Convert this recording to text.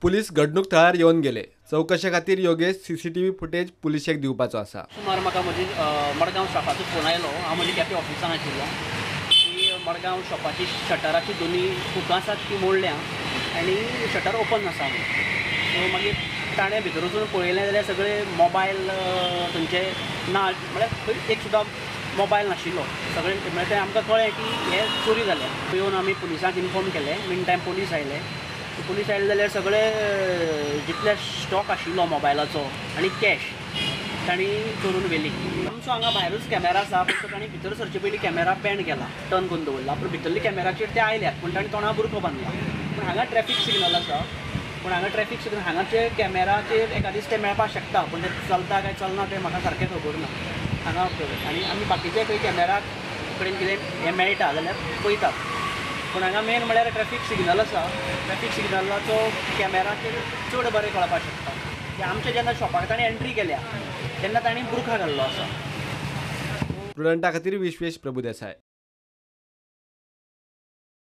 Police घडणूक थळार येवन गेले। चौकशे खातीर योगेश सीसीटीव्ही फुटेज पुलिशेक दिवपाचो आसा। सुमार म्हाका म्हजी मडगांव शॉपाचो फोन आयलो। हांव म्हज्या केपें ऑफिसान आशिल्लो की मडगांव शॉपाची शटराची दोनी हुकां आसात ती मोडल्या आनी शटर ओपन आसा म्हणून। सो मागीर ताणें भितर वचून पळयलें जाल्यार सगळे मोबायल थंयचे ना, म्हळ्यार खंय एक सुद्दां मोबायल नाशिल्लो। सगळें म्हळ्यार तें आमकां कळ्ळें की हें चोरी जालें। येवन आमी पुलिसांक इन्फॉर्म केलें। मीन टायम पुलीस आयले। पुलीस आयले जाल्यार सगळे जितले स्टॉक आशिल्लो मोबायलाचो आनी कॅश तांणी चोरून व्हेली। आमचो हांगा भायरूच कॅमेरा आसा, पूण तो तांणी भितर सरचे पयलीं कॅमेरा बॅन केला, टर्न करून दवरला। पूण भितरल्या कॅमेराचेर ते आयल्यात, पूण तांणी तोंडाक बुरको बांदला। पूण हांगा ट्रॅफीक सिग्नल आसा, पूण हांगा ट्रॅफीक सिग्नल हांगाचे कॅमेराचेर एका दीस ते मेळपाक शकता, पूण ते चलता काय चलना तें म्हाका सारकें खबर ना हांगा। आनी आमी बाकीचे खंय कॅमेरा कडेन कितें हें मेळटा जाल्यार पळयतात, पूण हांगा मेन म्हळ्यार ट्रॅफीक सिग्नल आसा। ट्रॅफीक सिग्नलाचो कॅमेराचेर चड बरें कळपाक शकता की आमच्या जेन्ना शॉपाक ताणें एंट्री केल्या तेन्ना ताणें बुरखा घाल्लो आसा। प्रुडंटा खातीर विश्वेश प्रभुदेसाय।